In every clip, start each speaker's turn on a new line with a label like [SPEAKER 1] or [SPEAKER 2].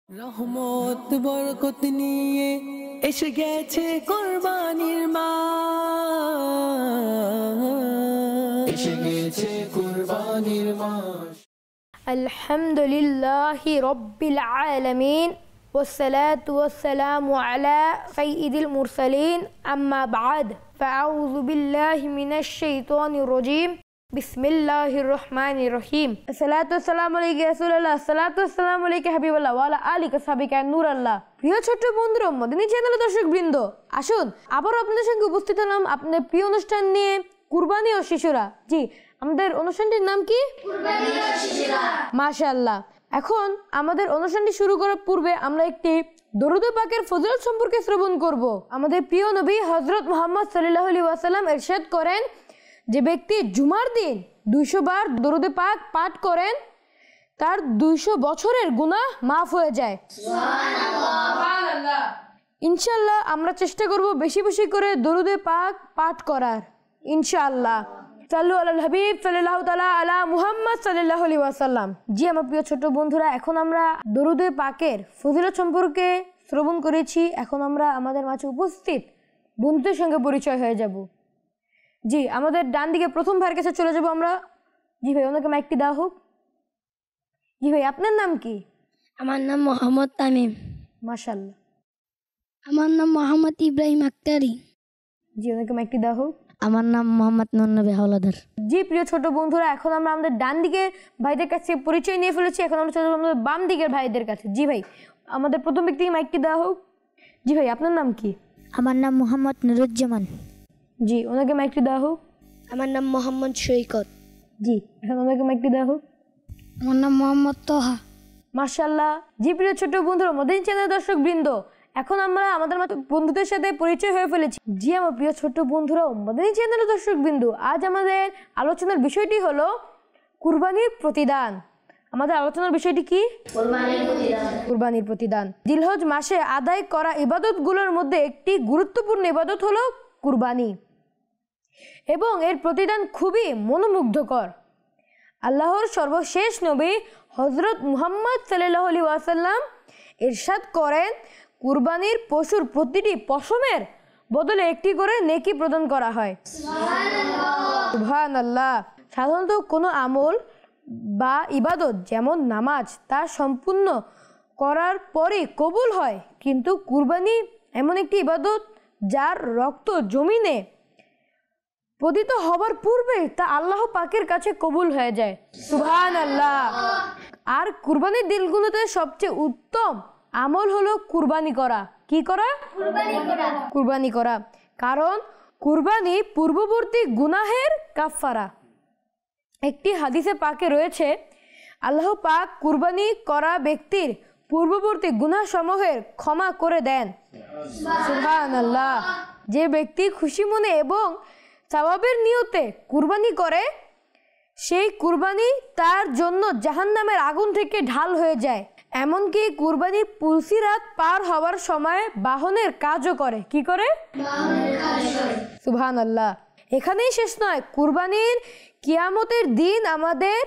[SPEAKER 1] রহমত বরকত নিয়ে এসে গেছে কুরবানির মাস, এসে গেছে কুরবানির মাস।
[SPEAKER 2] আলহামদুলিল্লাহি রাব্বিল আলামিন والصلاة والسلام على سيد المرسلين أما بعد فأعوذ بالله من الشيطان الرجيم بسم الله الرحمن الرحيم الصلاة والسلام عليك يا رسول الله الصلاة والسلام عليك حبيب الله وعلى آلك وصحبك নূর আল্লাহ। প্রিয় ছোট্ট বন্ধুরা, মদিনী চ্যানেলের দর্শকবৃন্দ, আসুন আবার আপনাদের সঙ্গে উপস্থিত হলাম আপনাদের প্রিয় অনুষ্ঠান নিয়ে, কুরবানি ও শিশুরা। জি, আমাদের অনুষ্ঠানটির নাম কি? কুরবানি ও শিশুরা। মাশাআল্লাহ। এখন আমাদের অনুষ্ঠানটি শুরু করার পূর্বে আমরা একটি দরুদ পাকের ফজিলত সম্পর্কে শ্রবণ করব। আমাদের প্রিয় নবী হযরত মুহাম্মদ সাল্লাল্লাহু আলাইহি ওয়াসাল্লাম ইরশাদ করেন, যে ব্যক্তি জুমার দিন 200 বার দরুদ পাক পাঠ করেন তার 200 বছরের গুনাহ মাফ হয়ে যায়। সুবহানাল্লাহ। ইনশাআল্লাহ আমরা চেষ্টা করব বেশি বেশি করে দরুদ পাক পাঠ করার, ইনশাআল্লাহ। সাল্লু আলাল হাবিব সাল্লাল্লাহু তাআলা আলা মুহাম্মদ সাল্লাল্লাহু আলাইহি ওয়াসাল্লাম। জি আমার প্রিয় ছোট বন্ধুরা, এখন আমরা দরুদ পাকের ফজিলত সম্পর্কে শ্রবণ করেছি। এখন আমরা আমাদের মাঝে উপস্থিত বন্ধুদের সঙ্গে পরিচয় হয়ে যাব। জি, আমাদের ডান দিকে প্রথম ভাইয়ের কাছে চলে যাব আমরা। জি ভাই, ওনাকে মাইকটি দেওয়া হোক। জি ভাই, আপনার নাম কি?
[SPEAKER 3] আমার নাম মোহাম্মদ তামিম।
[SPEAKER 2] মাশাআল্লাহ।
[SPEAKER 3] আমার নাম মোহাম্মদ ইব্রাহিম আক্তারি।
[SPEAKER 2] জি, ওনাকে মাইকটি দেওয়া হোক।
[SPEAKER 3] আমার নাম মোহাম্মদ নন্নবী হাওলাদার।
[SPEAKER 2] জি প্রিয় ছোট বন্ধুরা, এখন আমরা আমাদের ডান দিকের ভাইদের কাছে পরিচয় নিয়ে ফেলেছি। এখন আমরা চলে যাবো আমাদের বাম দিকের ভাইদের কাছে। জি ভাই, আমাদের প্রথম ব্যক্তিকে মাইকটি দেওয়া হোক। জি ভাই, আপনার নাম কি?
[SPEAKER 3] আমার নাম মোহাম্মদ নুরুজ্জামান।
[SPEAKER 2] জি, ওনাকে মাইকটি দেওয়া হোক।
[SPEAKER 3] আমার নাম মোহাম্মদ সৈকত।
[SPEAKER 2] জি, এখন ওনাকে মাইকটি দেওয়া হোক।
[SPEAKER 3] আমার নাম মোহাম্মদ তোহা।
[SPEAKER 2] মাশাআল্লাহ। জি প্রিয় ছোট বন্ধুরা, মদিনী চ্যানেলের দর্শক বৃন্দ, এখন আমরা আমাদের মতো বন্ধুদের সাথে পরিচয় হয়ে ফেলেছি। জি আমার প্রিয় ছোট বন্ধুরা, মদিনী চ্যানেলের দর্শক বিন্দু, আজ আমাদের আলোচনার বিষয়টি হলো কুরবানির প্রতিদান। আমাদের আলোচনার বিষয়টি কি? কুরবানির প্রতিদান। জিলহজ মাসে আদায় করা ইবাদতগুলোর মধ্যে একটি গুরুত্বপূর্ণ ইবাদত হলো কুরবানি, এবং এর প্রতিদান খুবই মনোমুগ্ধকর। আল্লাহর সর্বশেষ নবী হযরত মুহাম্মদ সাল্লাল্লাহু আলাইহি ওয়াসাল্লাম ইরশাদ করেন, কুরবানির পশুর প্রতিটি পশমের বদলে একটি করে নেকি প্রদান করা হয়। সুবহানাল্লাহ। সাধারণত কোনো আমল বা ইবাদত যেমন নামাজ তা সম্পূর্ণ করার পরে কবুল হয়, কিন্তু কুরবানি এমন একটি ইবাদত যার রক্ত জমিনে পতিত হবার পূর্বে তা আল্লাহ পাকের কাছে কবুল হয়ে যায়। সুবহানাল্লাহ। আর কুরবানির দিনগুলোতে সবচেয়ে উত্তম আমল হলো কুরবানি করা। কি করা? কুরবানি করা। কারণ কুরবানি পূর্ববর্তী গুনাহের কাফফারা। একটি হাদিসে পাকে রয়েছে, আল্লাহ পাক কুরবানি করা ব্যক্তির পূর্ববর্তী গুনাহসমূহের ক্ষমা করে দেন। সুবহানাল্লাহ। যে ব্যক্তি খুশি মনে এবং সওয়াবের নিয়তে কুরবানি করে, সেই কুরবানি তার জন্য জাহান্নামের আগুন থেকে ঢাল হয়ে যায়। এমনকি কুরবানি পুলসিরাত পার হওয়ার সময় বাহনের কাজও করে। কি করে? সুবহানাল্লাহ। এখানেই শেষ নয়, কুরবানির কিয়ামতের দিন আমাদের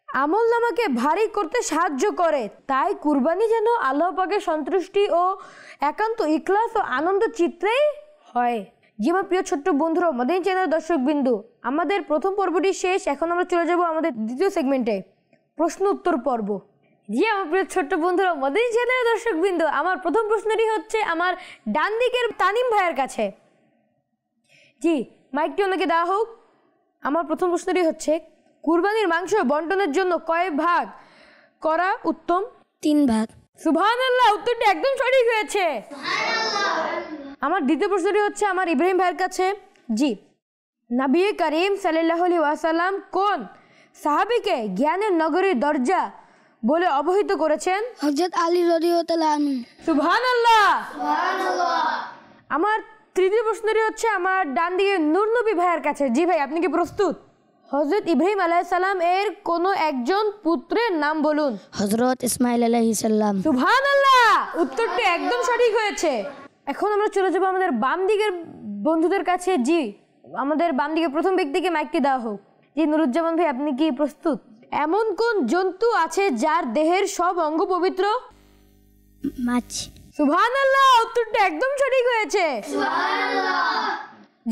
[SPEAKER 2] আমলনামাকে ভারী করতে সাহায্য করে। তাই কুরবানি যেন আল্লাহ পাকের সন্তুষ্টি ও একান্ত ইখলাস ও আনন্দ চিত্রেই হয়। জি আমার প্রিয় ছোট্ট বন্ধুরা, মদিনী চ্যানেলের দর্শক বিন্দু, আমাদের প্রথম পর্বটি শেষ। এখন আমরা চলে যাব আমাদের দ্বিতীয় সেগমেন্টে, প্রশ্ন উত্তর পর্ব। জি আমার প্রিয় ছোট্ট বন্ধুরা, মদিনী চ্যানেলের দর্শক বিন্দু, আমার প্রথম প্রশ্নটি হচ্ছে আমার ডান দিকের তানিম ভাইয়ের কাছে। জি, মাইকটি ওনাকে দেওয়া হোক। আমার প্রথম প্রশ্নটি হচ্ছে, কুরবানির মাংস বন্টনের জন্য কয় ভাগ করা উত্তম?
[SPEAKER 3] 3 ভাগ।
[SPEAKER 2] সুবহানাল্লাহ, উত্তরটি একদম সঠিক হয়েছে। আমার দ্বিতীয় প্রশ্নটি হচ্ছে আমার ইব্রাহিম ভাইয়ের কাছে। জি, নবী করিম সাল্লাল্লাহু আলাইহি ওয়াসাল্লাম কোন সাহাবীকে জ্ঞানের নগরীর দরজা বলে অবহিত করেছেন?
[SPEAKER 3] হযরত আলী রাদিয়াল্লাহু আনহু।
[SPEAKER 2] সুবহানাল্লাহ। আমার তৃতীয় প্রশ্নটি হচ্ছে আমার ডান দিকে নূর নবী ভাইয়ের কাছে। জি ভাই, আপনি কি প্রস্তুত? হযরত ইব্রাহিম আলাইহিস সালাম এর কোন একজন পুত্রের নাম বলুন।
[SPEAKER 3] হযরত ইসমাঈল আলাইহিস সালাম।
[SPEAKER 2] সুবহানাল্লাহ, উত্তরটি একদম সঠিক হয়েছে। এখন আমরা চলে যাব আমাদের বাম দিকের বন্ধুদের কাছে। জি, আমাদের বাম দিকে প্রথম ব্যক্তিকে মাইকটি দেওয়া হোক। জি নুরুজ্জামান ভাই, আপনি কি প্রস্তুত? এমন কোন জন্তু আছে যার দেহের সব অঙ্গ পবিত্র?
[SPEAKER 3] মাছ।
[SPEAKER 2] সুবহানাল্লাহ, উত্তরটা একদম সঠিক হয়েছে।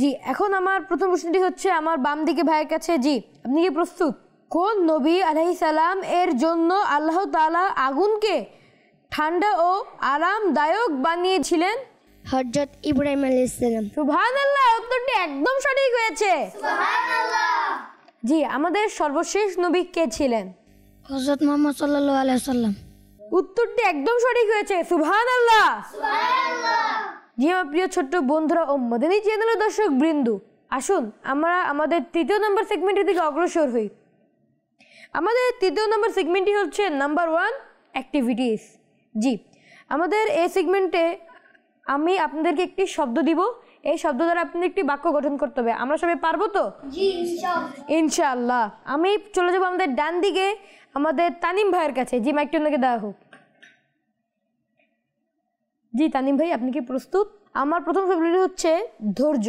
[SPEAKER 2] জি, এখন আমার প্রথম প্রশ্নটি হচ্ছে আমার বাম দিকে ভাইয়ের কাছে। জি, আপনি কি প্রস্তুত? কোন নবী আলাইহিস সালাম এর জন্য আল্লাহ তাআলা আগুনকে ঠান্ডা ও আরামদায়ক বানিয়েছিলেন?
[SPEAKER 3] হযরত ইব্রাহিম আলাইহিস সালাম।
[SPEAKER 2] সুবহানাল্লাহ, উত্তরটি একদম সঠিক হয়েছে। জি, আমাদের সর্বশেষ নবী কে ছিলেন?
[SPEAKER 3] হযরত মুহাম্মদ সাল্লাল্লাহু আলাইহি সাল্লাম।
[SPEAKER 2] উত্তরটি একদম সঠিক হয়েছে। সুবহানাল্লাহ। জি, আমার প্রিয় ছোট্ট বন্ধুরা ও মদিনী চ্যানেলের দর্শক বৃন্দু, আসুন আমরা আমাদের তৃতীয় নম্বর সেগমেন্টের দিকে অগ্রসর হই। আমাদের তৃতীয় নম্বর সেগমেন্টটি হচ্ছে নাম্বার 1 অ্যাক্টিভিটিস। জি, আমাদের এই সেগমেন্টে আমি আপনাদেরকে একটি শব্দ দিব। এই শব্দ দ্বারা আপনাদের একটি বাক্য গঠন করতে হবে। আমরা সবাই পারবো তো? ইনশাআল্লাহ। আমি চলে যাবো আমাদের ডান দিকে আমাদের তানিম ভাইয়ের কাছে। জি, মাইকটি ওনাকে দেওয়া হোক। জি তানিম ভাই, আপনি কি প্রস্তুত? আমার প্রথম শব্দটি হচ্ছে ধৈর্য।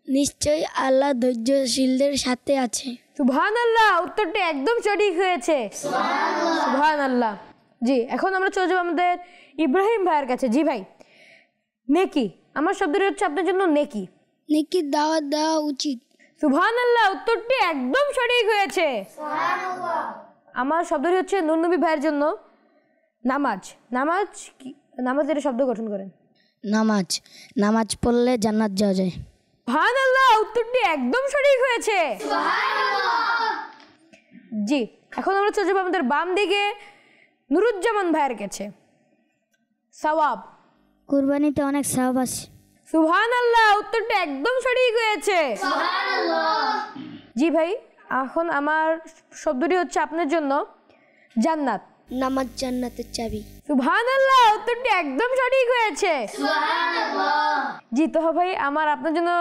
[SPEAKER 3] নিশ্চয়ই আল্লাহ ধৈর্যশীলদের সাথে আছে।
[SPEAKER 2] সুবহানাল্লাহ, উত্তরটি একদম সঠিক হয়েছে। সুবহানাল্লাহ। জি, এখন আমরা চলে যাবো আমাদের ইব্রাহিম ভাইয়ের কাছে। জি ভাই, নেকি। আমার শব্দটি হচ্ছে আপনার জন্য নেকি।
[SPEAKER 3] নেকির দাওয়াত দেওয়া উচিত।
[SPEAKER 2] সুবহানাল্লাহ, উত্তরটি একদম সঠিক হয়েছে। আমার শব্দটি হচ্ছে নূর নবী ভাইয়ের জন্য নামাজ। নামাজ কি? নামাজের শব্দ গঠন করেন।
[SPEAKER 3] নামাজ পড়লে জান্নাত যাওয়া যায়।
[SPEAKER 2] সুবহানাল্লাহ, উত্তরটি একদম সঠিক হয়েছে। জি, এখন আমরা চলে যাবো আমাদের বাম দিকে নুরুজ্জামান ভাইয়ের কাছে। সওয়াব।
[SPEAKER 3] কুরবানিতে অনেক সওয়াব আছে।
[SPEAKER 2] সুবহানাল্লাহ, উত্তরটা একদম সঠিক হয়েছে। জি ভাই, এখন আমার শব্দটি হচ্ছে আপনার জন্য জান্নাত।
[SPEAKER 3] নামাজ জান্নাতের চাবি।
[SPEAKER 2] সুবহানাল্লাহ, উত্তরটি একদম সঠিক হয়েছে। জি তো ভাই, আমার আপনার জন্য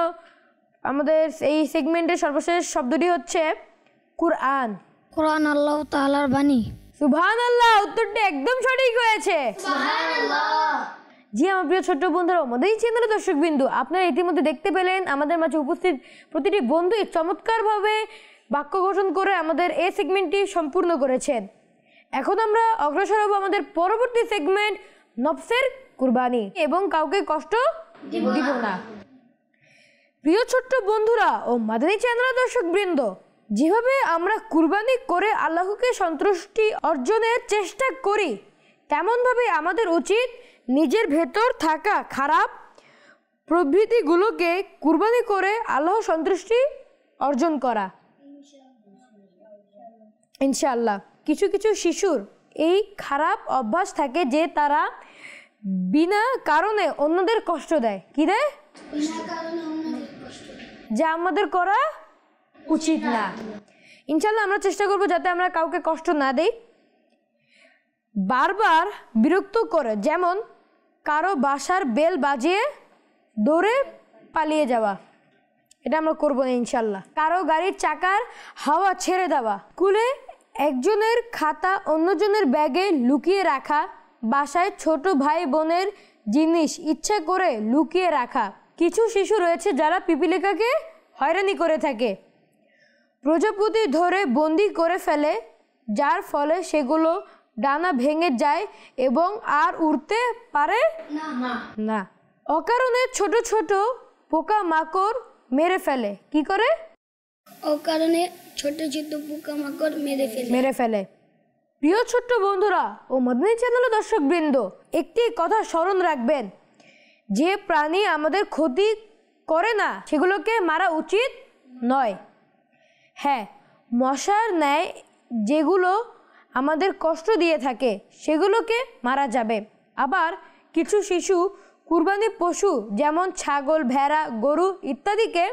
[SPEAKER 2] আমাদের এই সেগমেন্টের সর্বশেষ শব্দটি হচ্ছে কুরআন।
[SPEAKER 3] কোরআন আল্লাহ তাআলার বাণী।
[SPEAKER 2] সুবহানাল্লাহ, উত্তরটি একদম সঠিক হয়েছে। জি আমার প্রিয় ছোট্ট বন্ধুরা, আমাদের এই চ্যানেলের দর্শক বিন্দু, আপনারা ইতিমধ্যে দেখতে পেলেন আমাদের মাঝে উপস্থিত প্রতিটি বন্ধুই চমৎকারভাবে বাক্য গঠন করে আমাদের এই সেগমেন্টটি সম্পূর্ণ করেছেন। এখন আমরা অগ্রসর হব আমাদের পরবর্তী সেগমেন্ট নফসের কুরবানি, এবং কাউকে কষ্ট দিব না। প্রিয় ছোট্ট বন্ধুরা ও মাদানী চ্যানেলের দর্শক বৃন্দ, যেভাবে আমরা কুরবানি করে আল্লাহকে সন্তুষ্টি অর্জনের চেষ্টা করি, তেমনভাবে আমাদের উচিত নিজের ভেতর থাকা খারাপ প্রবৃত্তিগুলোকে কুরবানি করে আল্লাহ সন্তুষ্টি অর্জন করা। ইনশাআল্লাহ। কিছু কিছু শিশুর এই খারাপ অভ্যাস থাকে যে তারা বিনা কারণে অন্যদের কষ্ট দেয়। কি দেয়? যা আমাদের করা উচিত না। ইনশাআল্লাহ আমরা চেষ্টা করব যাতে আমরা কাউকে কষ্ট না দেই। বারবার বিরক্ত করে, যেমন কারো বাসার বেল বাজিয়ে দৌড়ে পালিয়ে যাওয়া, এটা আমরা করবো না ইনশাল্লাহ। কারো গাড়ির চাকার হাওয়া ছেড়ে দেওয়া, স্কুলে একজনের খাতা অন্যজনের ব্যাগে লুকিয়ে রাখা, বাসায় ছোট ভাই বোনের জিনিস ইচ্ছা করে লুকিয়ে রাখা। কিছু শিশু রয়েছে যারা পিপিলিকাকে হয়রানি করে থাকে, প্রজাপতি ধরে বন্দি করে ফেলে, যার ফলে সেগুলো ডানা ভেঙে যায় এবং আর উড়তে পারে না। অকারণে ছোট ছোট পোকা মাকড় মেরে ফেলে। কি করে?
[SPEAKER 3] অকারণে ছোট ছোট পোকা মাকড় মেরে ফেলে।
[SPEAKER 2] প্রিয় ছোট্ট বন্ধুরা ও মাদানী চ্যানেলের দর্শক বৃন্দ, একটি কথা স্মরণ রাখবেন, যে প্রাণী আমাদের ক্ষতি করে না সেগুলোকে মারা উচিত নয়। হ্যাঁ, মশার ন্যায় যেগুলো আমাদের কষ্ট দিয়ে থাকে সেগুলোকে মারা যাবে। আবার কিছু শিশু কুরবানি পশু যেমন ছাগল, ভেড়া, গরু ইত্যাদিকে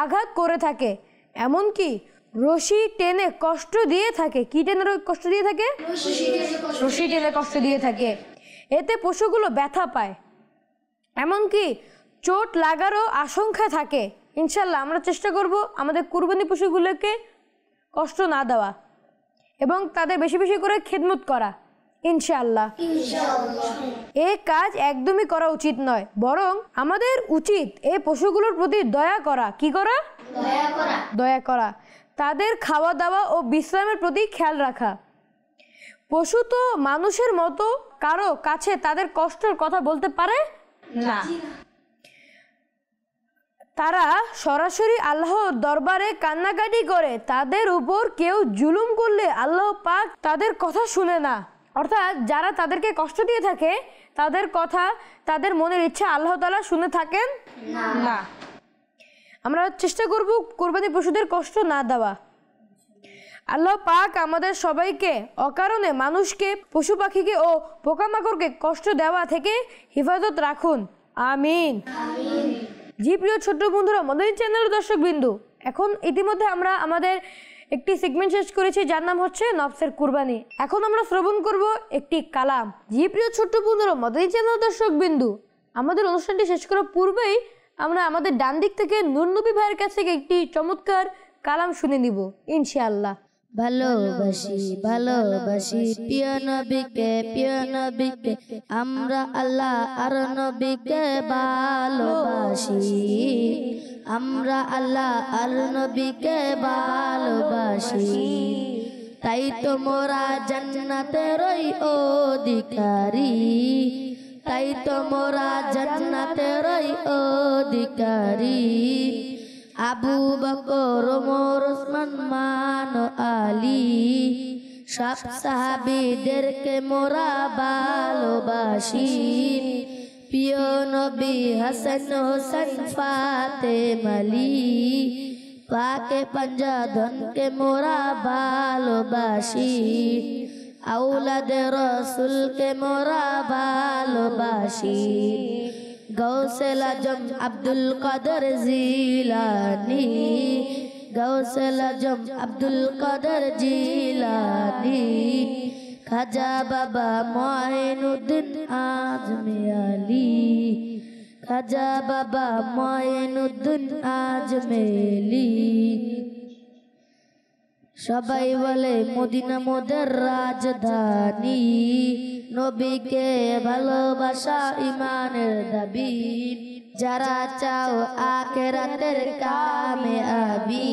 [SPEAKER 2] আঘাত করে থাকে, এমনকি রশি টেনে কষ্ট দিয়ে থাকে। কি টেনে কষ্ট দিয়ে থাকে? রশি টেনে কষ্ট দিয়ে থাকে। এতে পশুগুলো ব্যথা পায়, এমনকি চোট লাগারও আশঙ্কা থাকে। ইনশাল্লাহ আমরা চেষ্টা করব আমাদের কুরবানি পশুগুলোকে কষ্ট না দেওয়া এবং তাদের বেশি বেশি করে খিদমত করা। ইনশাআল্লাহ। এই কাজ একদমই করা উচিত নয়, বরং আমাদের উচিত এই পশুগুলোর প্রতি দয়া করা। কি করা? দয়া করা। তাদের খাওয়া দাওয়া ও বিশ্রামের প্রতি খেয়াল রাখা। পশু তো মানুষের মতো কারো কাছে তাদের কষ্টের কথা বলতে পারে না। তারা সরাসরি আল্লাহর দরবারে কান্নাকাটি করে। তাদের উপর কেউ জুলুম করলে আল্লাহ পাক তাদের কথা শুনে না। অর্থাৎ যারা তাদেরকে কষ্ট দিয়ে থাকে তাদের কথা, তাদের মনের ইচ্ছা আল্লাহ তাআলা শুনে থাকেন না। আমরা চেষ্টা করব কুরবানি পশুদের কষ্ট না দেওয়া। আল্লাহ পাক আমাদের সবাইকে অকারণে মানুষকে, পশু পাখিকে ও পোকামাকড়কে কষ্ট দেওয়া থেকে হেফাজত রাখুন, আমিন। জি প্রিয় ছোট্ট বন্ধুরা, মদনী চ্যানেলের দর্শক বিন্দু, এখন ইতিমধ্যে আমরা আমাদের একটি সেগমেন্ট শেষ করেছি যার নাম হচ্ছে নফসের কুরবানি। এখন আমরা শ্রবণ করব একটি কালাম। জি প্রিয় ছোট্ট বন্ধুরা, মদনী চ্যানেলের দর্শক বিন্দু, আমাদের অনুষ্ঠানটি শেষ করার পূর্বেই আমরা আমাদের ডান দিক থেকে নূর নবী ভাইয়ের কাছ থেকে একটি চমৎকার কালাম শুনে নিব ইনশাআল্লাহ।
[SPEAKER 4] ভালোবাসি ভালোবাসি প্রিয় নবীকে আমরা আল্লাহ আর নবীকে ভালোবাসি, আমরা আল্লাহ আর নবীকে ভালোবাসি। তাই তো মোরা জান্নাতের অধিকারী, তাই তো মোরা জান্নাতের অধিকারী। আবু বকর, ওমর, ওসমান, মান, আলী, সব সাহাবীদেরকে মোরা ভালোবাসি। প্রিয় নবী হাসান, হোসেন, ফাতেমা, আলী, পাকে পঞ্জাধনকে মোরা ভালোবাসি। আওলাদে রসুলকে মোরা ভালোবাসি। গৌসেল আজম আব্দুল কাদের জিলানী, গৌসেল আজম আব্দুল কাদের জিলানী। খাজা বাবা মঈনুদ্দিন আজমি আলী, খাজা বাবা মঈনুদ্দিন আজমেলি। সবাই বলে মদিনা মোদের রাজধানী, নবীকে ভালোবাসা ইমানের দাবি। যারা চাও আখিরাতের কামিয়াবি,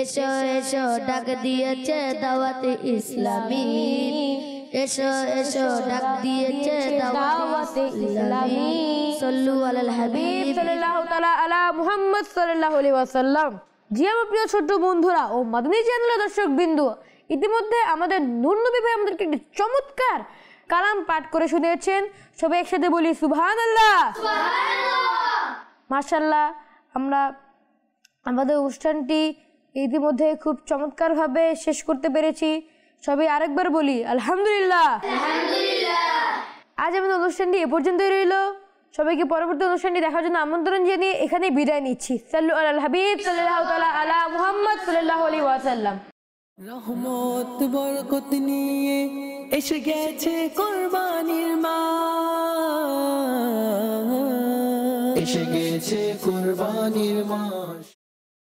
[SPEAKER 4] এসো এসো ডাক দিয়েছে দাওয়াতে ইসলামী, এসো এসো ডাক দিয়েছে দাওয়াতে ইসলামী। সাল্লু আলাল হাবিব
[SPEAKER 2] সাল্লাল্লাহু তাআলা আলা মুহাম্মদ সাল্লাল্লাহু আলাইহি ওয়াসাল্লাম। জি আমার প্রিয় ছোট্ট বন্ধুরা ও মদনী চ্যানেলের দর্শক বিন্দু, ইতিমধ্যে আমাদের নূর নবী ভাই আমাদেরকে একটি চমৎকার কালাম পাঠ করে শুনিয়েছেন। সবাই একসাথে বলি সুবহানাল্লাহ, মাশাআল্লাহ। আমরা আমাদের অনুষ্ঠানটি ইতিমধ্যে খুব চমৎকারভাবে শেষ করতে পেরেছি। সবাই আরেকবার বলি আলহামদুলিল্লাহ। আজ আমাদের অনুষ্ঠানটি এ পর্যন্তই রইল। সবাইকে পরবর্তী অনুষ্ঠানটি দেখার জন্য আমন্ত্রণ জানিয়ে এখানেই বিদায় নিচ্ছি। সাল্লু আলাল হাবিব সাল্লাল্লাহু তাআলা আলা মুহাম্মদ সাল্লাল্লাহু আলাইহি ওয়াসাল্লাম।
[SPEAKER 1] রহমত বরকত নিয়ে এসে গেছে কুরবানির মাস, এসে গেছে কুরবানির মাস।